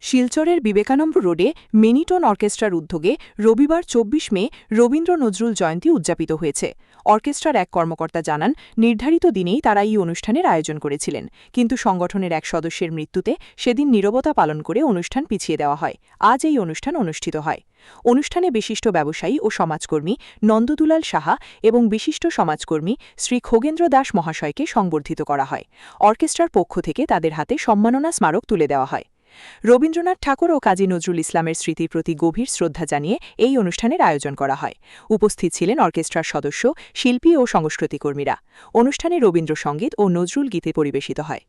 শিলচরের বিবেকানন্দ রোডে মেনিটোন অর্কেস্ট্রার উদ্যোগে রবিবার ২৪ মে রবীন্দ্র নজরুল জয়ন্তী উদযাপিত হয়েছে। অর্কেস্ট্রার এক কর্মকর্তা জানান, নির্ধারিত দিনেই তারা এই অনুষ্ঠানের আয়োজন করেছিলেন, কিন্তু সংগঠনের এক সদস্যের মৃত্যুতে সেদিন নীরবতা পালন করে অনুষ্ঠান পিছিয়ে দেওয়া হয়। আজ এই অনুষ্ঠান অনুষ্ঠিত হয়। অনুষ্ঠানে বিশিষ্ট ব্যবসায়ী ও সমাজকর্মী নন্দদুলাল সাহা এবং বিশিষ্ট সমাজকর্মী শ্রী খগেন্দ্র দাস মহাশয়কে সংবর্ধিত করা হয়। অর্কেস্ট্রার পক্ষ থেকে তাদের হাতে সম্মাননা স্মারক তুলে দেওয়া হয়। রবীন্দ্রনাথ ঠাকুর ও কাজী নজরুল ইসলামের স্মৃতির প্রতি গভীর শ্রদ্ধা জানিয়ে এই অনুষ্ঠানের আয়োজন করা হয়। উপস্থিত ছিলেন অর্কেস্ট্রার সদস্য, শিল্পী ও সংস্কৃতিকর্মীরা। অনুষ্ঠানে রবীন্দ্রসঙ্গীত ও নজরুল গীতে পরিবেশিত হয়।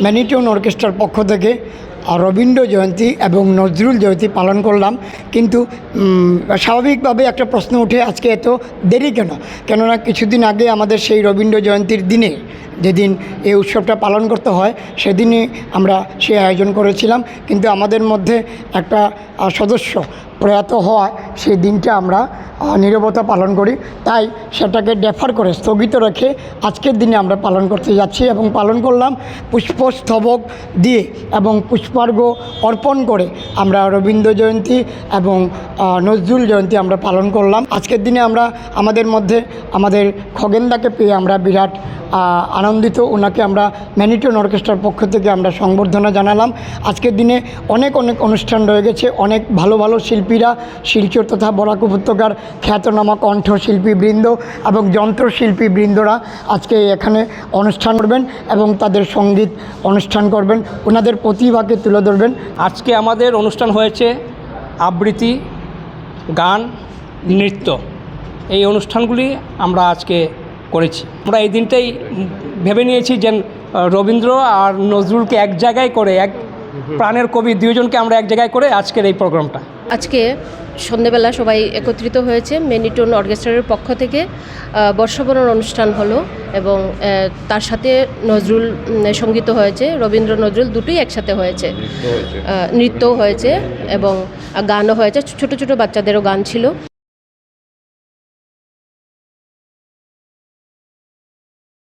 মেনিটোন অর্কেস্ট্রার পক্ষ থেকে রবীন্দ্র জয়ন্তী এবং নজরুল জয়ন্তী পালন করলাম, কিন্তু স্বাভাবিকভাবে একটা প্রশ্ন উঠে, আজকে এত দেরি কেন? কেননা কিছুদিন আগে আমাদের সেই রবীন্দ্র জয়ন্তীর দিনে, যেদিন এই উৎসবটা পালন করতে হয়, সেদিনই আমরা সেই আয়োজন করেছিলাম, কিন্তু আমাদের মধ্যে একটা সদস্য প্রয়াত হওয়ায় সেই দিনটা আমরা নীরবতা পালন করি। তাই সেটাকে ডেফার করে, স্থগিত রেখে আজকের দিনে আমরা পালন করতে যাচ্ছি এবং পালন করলাম পুষ্পস্তবক দিয়ে এবং পুষ্পার্ঘ্য অর্পণ করে। আমরা রবীন্দ্র জয়ন্তী এবং নজরুল জয়ন্তী আমরা পালন করলাম। আজকের দিনে আমরা আমাদের মধ্যে আমাদের খগেনদাকে পেয়ে আমরা বিরাট আনন্দিত। ওনাকে আমরা মেনিটোন অর্কেস্ট্রার পক্ষ থেকে আমরা সংবর্ধনা জানালাম। আজকের দিনে অনেক অনুষ্ঠান রয়ে গেছে। অনেক ভালো ভালো শিল্পীরা, শিলচর তথা বরাক উপত্যকার খ্যাতনামা কণ্ঠশিল্পীবৃন্দ এবং যন্ত্রশিল্পীবৃন্দরা আজকে এখানে অনুষ্ঠান করবেন এবং তাদের সঙ্গীত অনুষ্ঠান করবেন, ওনাদের প্রতিভাকে তুলে ধরবেন। আজকে আমাদের অনুষ্ঠান হয়েছে আবৃত্তি, গান, নৃত্য। এই অনুষ্ঠানগুলি আমরা আজকে করেছি। আমরা এই দিনটাই ভেবে নিয়েছি যে রবীন্দ্র আর নজরুলকে এক জায়গায় করে, এক প্রাণের কবি দুজনকে আমরা এক জায়গায় করে আজকের এই প্রোগ্রামটা। আজকে সন্ধ্যেবেলা সবাই একত্রিত হয়েছে। মেনিটোন অর্কেস্ট্রার পক্ষ থেকে বর্ষবরণ অনুষ্ঠান হলো এবং তার সাথে নজরুল সঙ্গীত হয়েছে, রবীন্দ্র নজরুল দুটোই একসাথে হয়েছে, নৃত্যও হয়েছে এবং গানও হয়েছে। ছোট ছোট বাচ্চাদেরও গান ছিল।